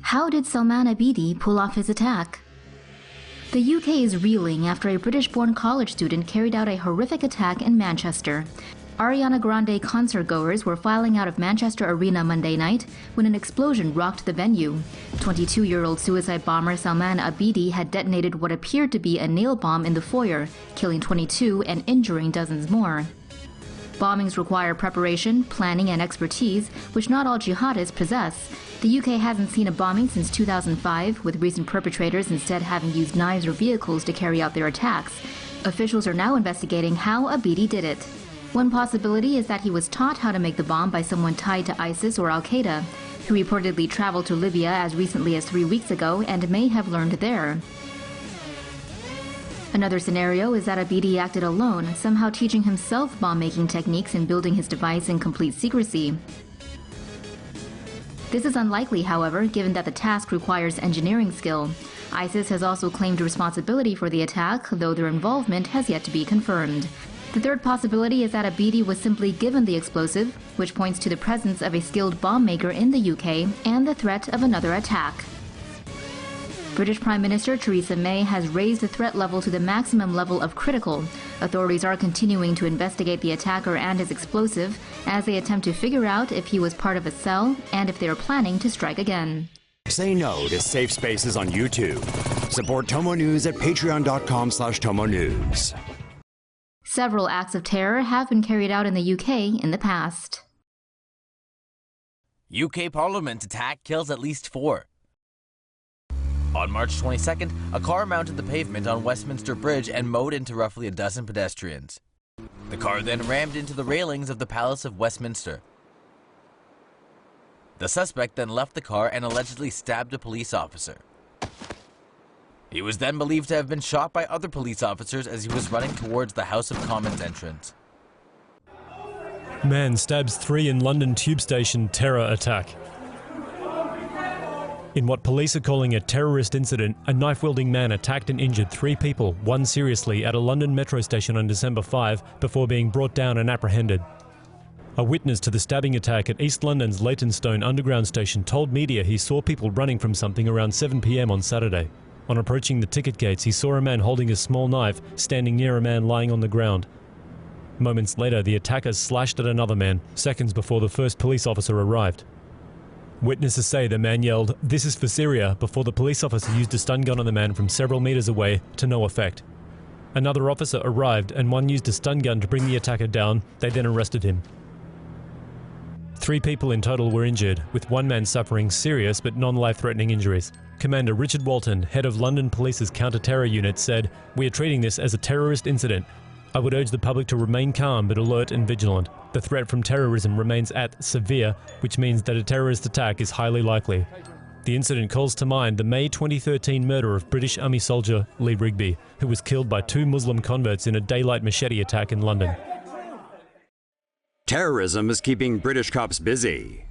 How did Salman Abedi pull off his attack? The UK is reeling after a British-born college student carried out a horrific attack in Manchester. Ariana Grande concert-goers were filing out of Manchester Arena Monday night when an explosion rocked the venue. 22-year-old suicide bomber Salman Abedi had detonated what appeared to be a nail bomb in the foyer, killing 22 and injuring dozens more. Bombings require preparation, planning, and expertise, which not all jihadists possess. The UK hasn't seen a bombing since 2005, with recent perpetrators instead having used knives or vehicles to carry out their attacks. Officials are now investigating how Abedi did it. One possibility is that he was taught how to make the bomb by someone tied to ISIS or al-Qaeda, who reportedly traveled to Libya as recently as 3 weeks ago and may have learned there. Another scenario is that Abedi acted alone, somehow teaching himself bomb-making techniques and building his device in complete secrecy. This is unlikely, however, given that the task requires engineering skill. ISIS has also claimed responsibility for the attack, though their involvement has yet to be confirmed. The third possibility is that Abedi was simply given the explosive, which points to the presence of a skilled bomb maker in the UK and the threat of another attack. British Prime Minister Theresa May has raised the threat level to the maximum level of critical. Authorities are continuing to investigate the attacker and his explosive as they attempt to figure out if he was part of a cell and if they are planning to strike again. Say no to safe spaces on YouTube. Support TomoNews at patreon.com/TomoNews. Several acts of terror have been carried out in the UK in the past. UK Parliament attack kills at least 4. On March 22nd, a car mounted the pavement on Westminster Bridge and mowed into roughly a dozen pedestrians. The car then rammed into the railings of the Palace of Westminster. The suspect then left the car and allegedly stabbed a police officer. He was then believed to have been shot by other police officers as he was running towards the House of Commons entrance. Man stabs 3 in London tube station terror attack. In what police are calling a terrorist incident, a knife-wielding man attacked and injured 3 people, 1 seriously, at a London metro station on December 5 before being brought down and apprehended. A witness to the stabbing attack at East London's Leytonstone Underground station told media he saw people running from something around 7 p.m. on Saturday. On approaching the ticket gates, he saw a man holding a small knife standing near a man lying on the ground. Moments later, the attackers slashed at another man, seconds before the first police officer arrived. Witnesses say the man yelled, "This is for Syria," before the police officer used a stun gun on the man from several meters away to no effect. Another officer arrived and one used a stun gun to bring the attacker down. They then arrested him. 3 people in total were injured, with 1 man suffering serious but non-life-threatening injuries. Commander Richard Walton, head of London Police's counter-terror unit, said, "We are treating this as a terrorist incident. I would urge the public to remain calm but alert and vigilant. The threat from terrorism remains at severe, which means that a terrorist attack is highly likely." The incident calls to mind the May 2013 murder of British Army soldier Lee Rigby, who was killed by 2 Muslim converts in a daylight machete attack in London. Terrorism is keeping British cops busy.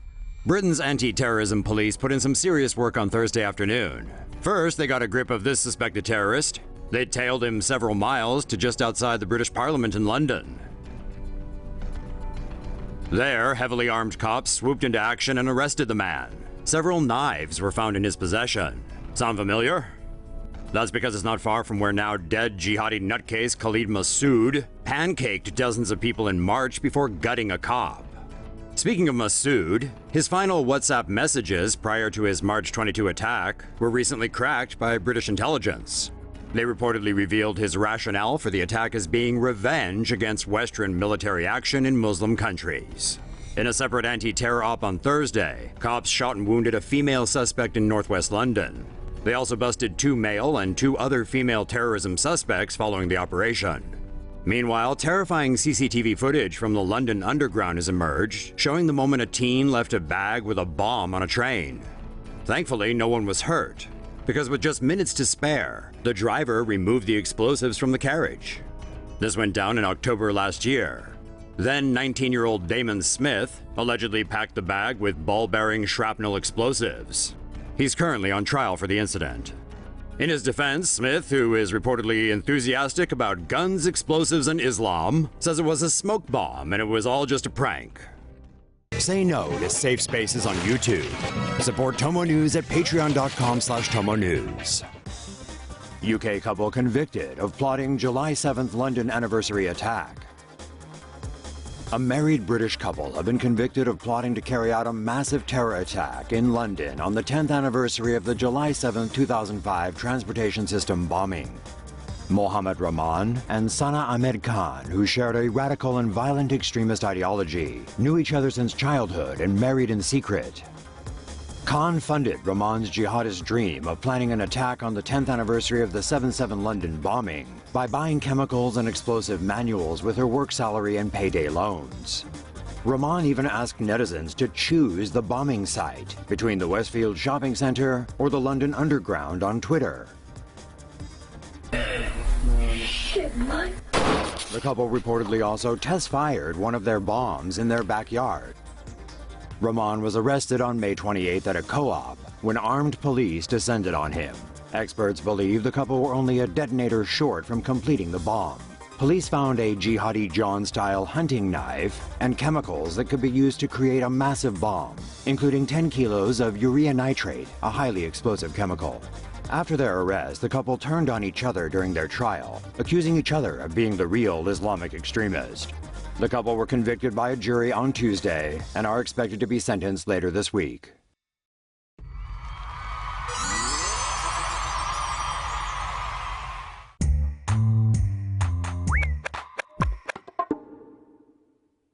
Britain's anti-terrorism police put in some serious work on Thursday afternoon. First, they got a grip of this suspected terrorist. They tailed him several miles to just outside the British Parliament in London. There, heavily armed cops swooped into action and arrested the man. Several knives were found in his possession. Sound familiar? That's because it's not far from where now dead jihadi nutcase Khalid Massoud pancaked dozens of people in March before gutting a cop. Speaking of Massoud, his final WhatsApp messages prior to his March 22 attack were recently cracked by British intelligence. They reportedly revealed his rationale for the attack as being revenge against Western military action in Muslim countries. In a separate anti-terror op on Thursday, cops shot and wounded a female suspect in northwest London. They also busted 2 male and 2 other female terrorism suspects following the operation. Meanwhile, terrifying CCTV footage from the London Underground has emerged, showing the moment a teen left a bag with a bomb on a train. Thankfully, no one was hurt, because with just minutes to spare, the driver removed the explosives from the carriage. This went down in October last year. Then 19-year-old Damon Smith allegedly packed the bag with ball-bearing shrapnel explosives. He's currently on trial for the incident. In his defense, Smith, who is reportedly enthusiastic about guns, explosives, and Islam, says it was a smoke bomb and it was all just a prank. Say no to safe spaces on YouTube. Support TomoNews at patreon.com/TomoNews. UK couple convicted of plotting July 7th London anniversary attack. A married British couple have been convicted of plotting to carry out a massive terror attack in London on the 10th anniversary of the July 7, 2005 transportation system bombing. Mohammed Rahman and Sana Ahmed Khan, who shared a radical and violent extremist ideology, knew each other since childhood and married in secret. Khan funded Rahman's jihadist dream of planning an attack on the 10th anniversary of the 7/7 London bombing by buying chemicals and explosive manuals with her work salary and payday loans. Rahman even asked netizens to choose the bombing site between the Westfield Shopping Centre or the London Underground on Twitter. The couple reportedly also test-fired one of their bombs in their backyard. Rahman was arrested on May 28th at a co-op when armed police descended on him. Experts believe the couple were only a detonator short from completing the bomb. Police found a Jihadi John-style hunting knife and chemicals that could be used to create a massive bomb, including 10 kilos of urea nitrate, a highly explosive chemical. After their arrest, the couple turned on each other during their trial, accusing each other of being the real Islamic extremist. The couple were convicted by a jury on Tuesday and are expected to be sentenced later this week.